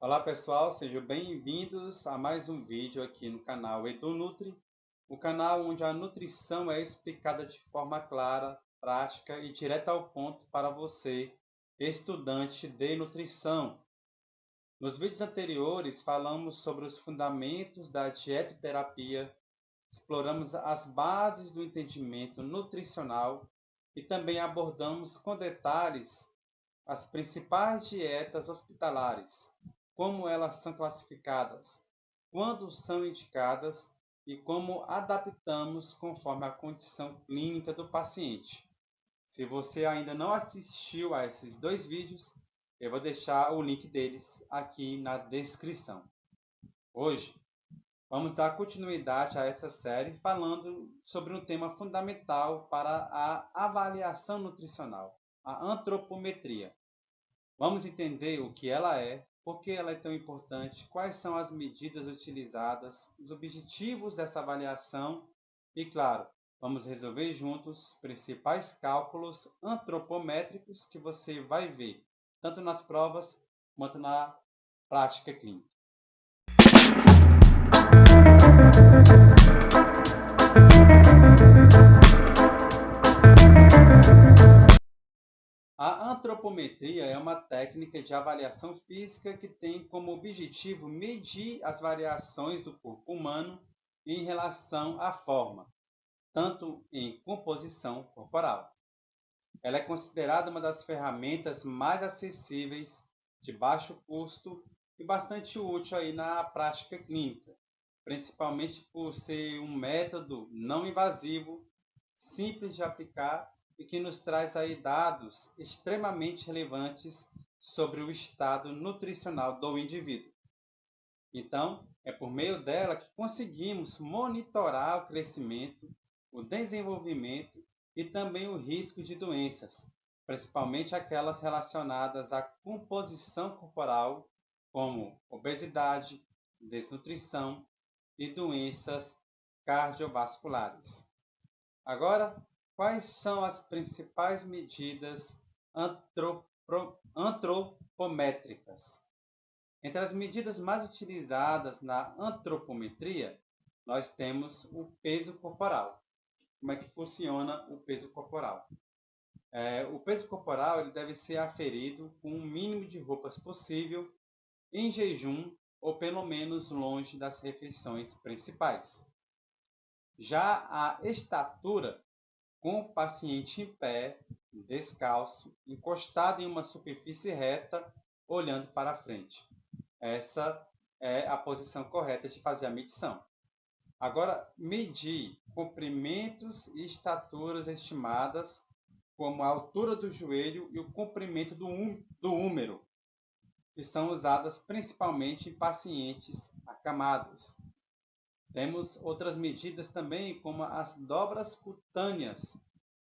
Olá pessoal, sejam bem-vindos a mais um vídeo aqui no canal EduNutri, o canal onde a nutrição é explicada de forma clara, prática e direta ao ponto para você, estudante de nutrição. Nos vídeos anteriores falamos sobre os fundamentos da dietoterapia, exploramos as bases do entendimento nutricional e também abordamos com detalhes as principais dietas hospitalares, como elas são classificadas, quando são indicadas e como adaptamos conforme a condição clínica do paciente. Se você ainda não assistiu a esses dois vídeos, eu vou deixar o link deles aqui na descrição. Hoje, vamos dar continuidade a essa série falando sobre um tema fundamental para a avaliação nutricional, a antropometria. Vamos entender o que ela é, por que ela é tão importante, quais são as medidas utilizadas, os objetivos dessa avaliação e, claro, vamos resolver juntos os principais cálculos antropométricos que você vai ver, tanto nas provas quanto na prática clínica. A antropometria é uma técnica de avaliação física que tem como objetivo medir as variações do corpo humano em relação à forma, tanto em composição corporal. Ela é considerada uma das ferramentas mais acessíveis, de baixo custo e bastante útil aí na prática clínica, principalmente por ser um método não invasivo, simples de aplicar e que nos traz aí dados extremamente relevantes sobre o estado nutricional do indivíduo. Então, é por meio dela que conseguimos monitorar o crescimento, o desenvolvimento e também o risco de doenças, principalmente aquelas relacionadas à composição corporal, como obesidade, desnutrição e doenças cardiovasculares. Agora, quais são as principais medidas antropométricas? Entre as medidas mais utilizadas na antropometria, nós temos o peso corporal. Como é que funciona o peso corporal? O peso corporal ele deve ser aferido com o mínimo de roupas possível, em jejum ou pelo menos longe das refeições principais. Já a estatura, com o paciente em pé, descalço, encostado em uma superfície reta, olhando para frente. Essa é a posição correta de fazer a medição. Agora, medir comprimentos e estaturas estimadas, como a altura do joelho e o comprimento do húmero, que são usadas principalmente em pacientes acamados. Temos outras medidas também, como as dobras cutâneas,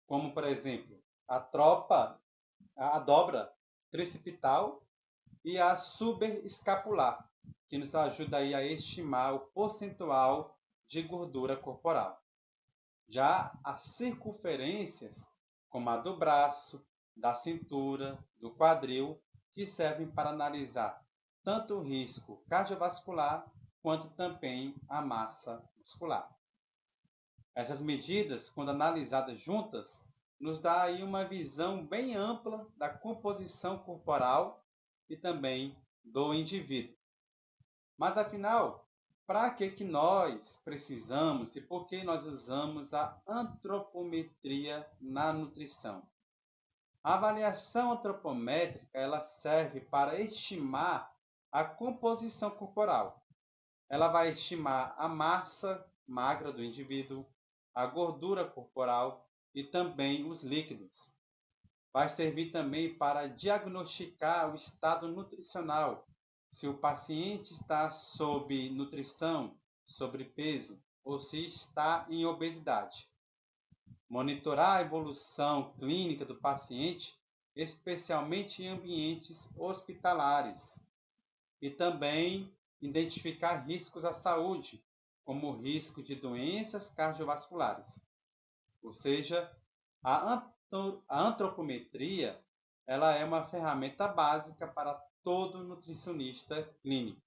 como, por exemplo, a dobra tricipital e a suberescapular, que nos ajuda aí a estimar o percentual de gordura corporal. Já as circunferências, como a do braço, da cintura, do quadril, que servem para analisar tanto o risco cardiovascular quanto também a massa muscular. Essas medidas, quando analisadas juntas, nos dá aí uma visão bem ampla da composição corporal e também do indivíduo. Mas afinal, para que nós precisamos e por que nós usamos a antropometria na nutrição? A avaliação antropométrica ela serve para estimar a composição corporal. Ela vai estimar a massa magra do indivíduo, a gordura corporal e também os líquidos. Vai servir também para diagnosticar o estado nutricional, se o paciente está sob nutrição, sobrepeso ou se está em obesidade. Monitorar a evolução clínica do paciente, especialmente em ambientes hospitalares. E também identificar riscos à saúde, como o risco de doenças cardiovasculares. Ou seja, a antropometria ela é uma ferramenta básica para todo nutricionista clínico.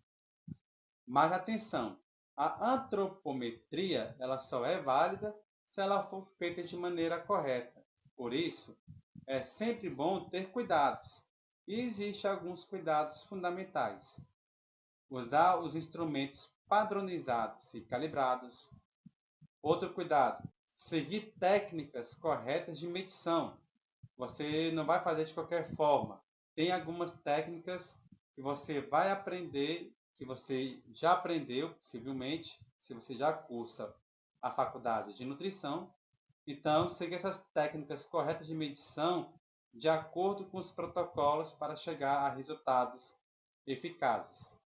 Mas atenção, a antropometria ela só é válida se ela for feita de maneira correta. Por isso, é sempre bom ter cuidados. E existem alguns cuidados fundamentais. Usar os instrumentos padronizados e calibrados. Outro cuidado, seguir técnicas corretas de medição. Você não vai fazer de qualquer forma. Tem algumas técnicas que você vai aprender, que você já aprendeu, possivelmente, se você já cursa a faculdade de nutrição. Então, seguir essas técnicas corretas de medição de acordo com os protocolos para chegar a resultados eficazes.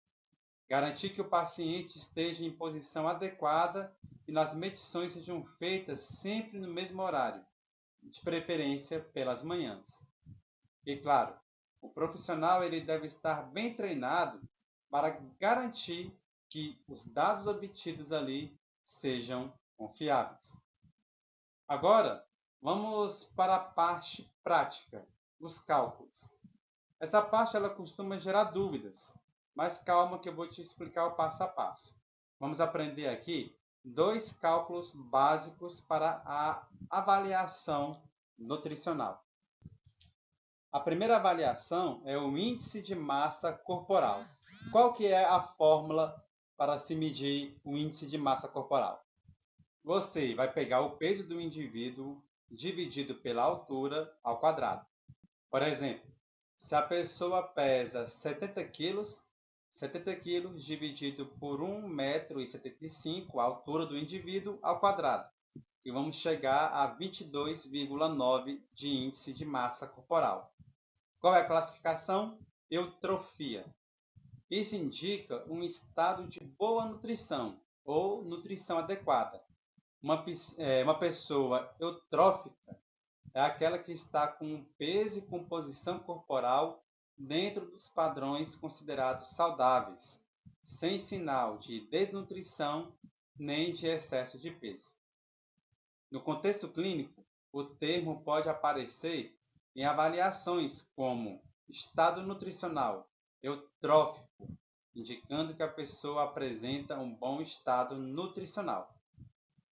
Garantir que o paciente esteja em posição adequada e nas medições sejam feitas sempre no mesmo horário, de preferência pelas manhãs. E claro, o profissional ele deve estar bem treinado para garantir que os dados obtidos ali sejam confiáveis. Agora, vamos para a parte prática, os cálculos. Essa parte ela costuma gerar dúvidas, mas calma que eu vou te explicar o passo a passo. Vamos aprender aqui 2 cálculos básicos para a avaliação nutricional. A primeira avaliação é o índice de massa corporal. Qual que é a fórmula para se medir o índice de massa corporal? Você vai pegar o peso do indivíduo dividido pela altura ao quadrado. Por exemplo, se a pessoa pesa 70 quilos, 70 quilos dividido por 1,75 m, a altura do indivíduo, ao quadrado. E vamos chegar a 22,9 de índice de massa corporal. Qual é a classificação? Eutrofia. Isso indica um estado de boa nutrição ou nutrição adequada. Uma pessoa eutrófica é aquela que está com peso e composição corporal dentro dos padrões considerados saudáveis, sem sinal de desnutrição nem de excesso de peso. No contexto clínico, o termo pode aparecer em avaliações como estado nutricional eutrófico, indicando que a pessoa apresenta um bom estado nutricional.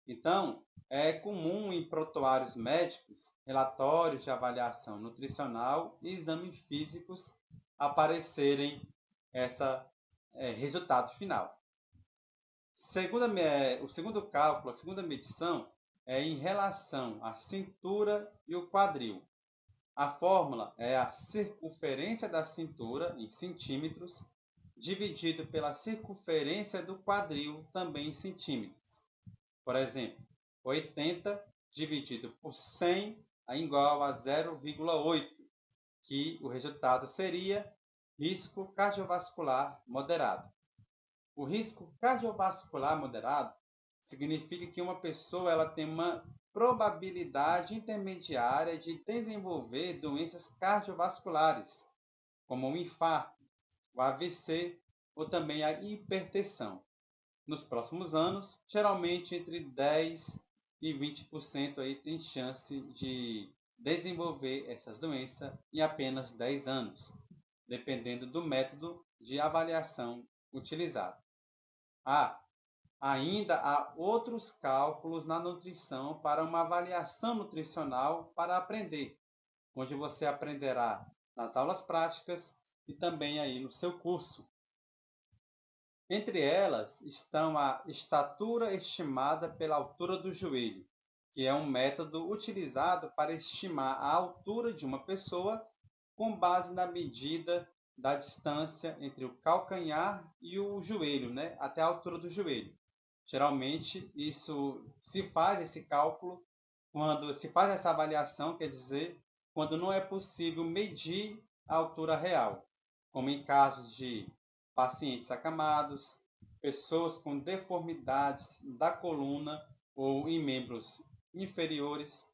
Então, é comum em prontuários médicos, relatórios de avaliação nutricional e exames físicos aparecerem resultado final. O segundo cálculo, a segunda medição, é em relação à cintura e o quadril. A fórmula é a circunferência da cintura, em centímetros, dividido pela circunferência do quadril, também em centímetros. Por exemplo, 80 dividido por 100 é igual a 0,8, que o resultado seria risco cardiovascular moderado. O risco cardiovascular moderado significa que uma pessoa ela tem uma probabilidade intermediária de desenvolver doenças cardiovasculares, como o infarto, o AVC ou também a hipertensão. Nos próximos anos, geralmente entre 10% e 20% aí tem chance de desenvolver essas doenças em apenas 10 anos, dependendo do método de avaliação utilizado. Ainda há outros cálculos na nutrição para uma avaliação nutricional para aprender, onde você aprenderá nas aulas práticas e também aí no seu curso. Entre elas estão a estatura estimada pela altura do joelho, que é um método utilizado para estimar a altura de uma pessoa com base na medida da distância entre o calcanhar e o joelho, até a altura do joelho. Geralmente, se faz esse cálculo quando se faz essa avaliação, quer dizer, quando não é possível medir a altura real, como em casos de pacientes acamados, pessoas com deformidades da coluna ou em membros inferiores,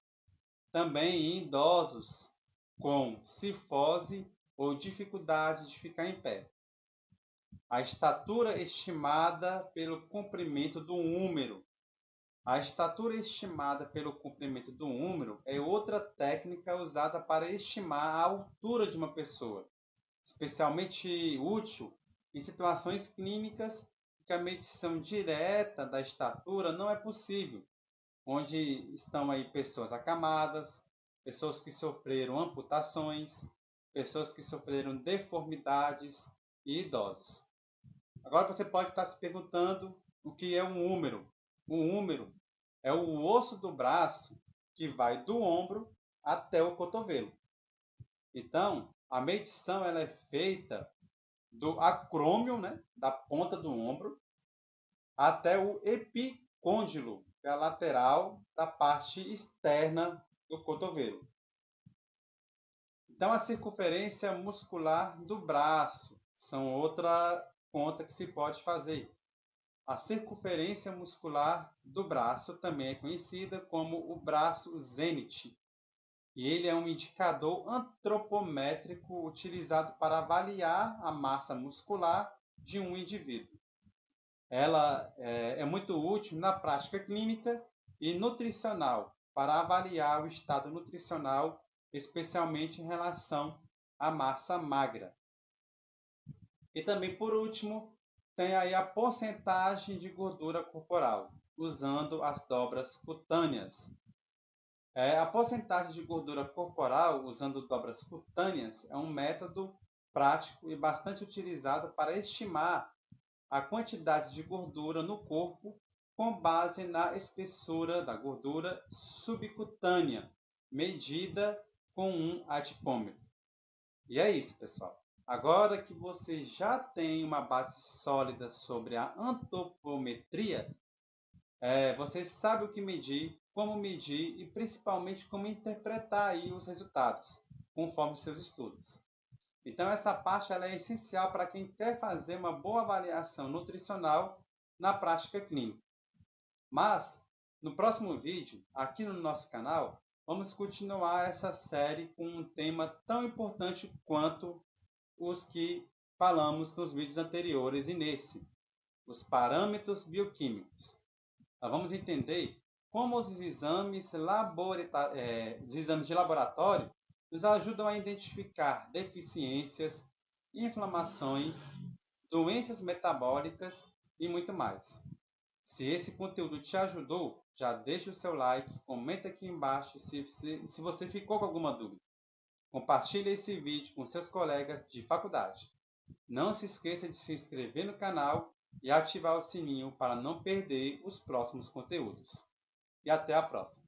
também em idosos com cifose ou dificuldade de ficar em pé. A estatura estimada pelo comprimento do húmero. A estatura estimada pelo comprimento do húmero é outra técnica usada para estimar a altura de uma pessoa. especialmente útil em situações clínicas que a medição direta da estatura não é possível, onde estão aí pessoas acamadas, pessoas que sofreram amputações, pessoas que sofreram deformidades e idosos. Agora você pode estar se perguntando o que é um húmero. O húmero é o osso do braço que vai do ombro até o cotovelo. Então, a medição ela é feita do acrômio, né, da ponta do ombro, até o epicôndilo, que é a lateral da parte externa do cotovelo. Então, a circunferência muscular do braço são outra conta que se pode fazer. A circunferência muscular do braço também é conhecida como o braço zênite. E ele é um indicador antropométrico utilizado para avaliar a massa muscular de um indivíduo. Ela é muito útil na prática clínica e nutricional para avaliar o estado nutricional, especialmente em relação à massa magra. E também, por último, tem aí a porcentagem de gordura corporal, usando as dobras cutâneas. A porcentagem de gordura corporal usando dobras cutâneas é um método prático e bastante utilizado para estimar a quantidade de gordura no corpo com base na espessura da gordura subcutânea, medida com um adipômetro. E é isso, pessoal. Agora que você já tem uma base sólida sobre a antropometria, você sabe o que medir, como medir e principalmente como interpretar aí os resultados, conforme seus estudos. Então essa parte ela é essencial para quem quer fazer uma boa avaliação nutricional na prática clínica. Mas, no próximo vídeo, aqui no nosso canal, vamos continuar essa série com um tema tão importante quanto os que falamos nos vídeos anteriores e nesse, os parâmetros bioquímicos. Nós vamos entender como os exames de laboratório nos ajudam a identificar deficiências, inflamações, doenças metabólicas e muito mais. Se esse conteúdo te ajudou, já deixa o seu like, comenta aqui embaixo se você ficou com alguma dúvida. Compartilhe esse vídeo com seus colegas de faculdade. Não se esqueça de se inscrever no canal e ativar o sininho para não perder os próximos conteúdos. E até a próxima!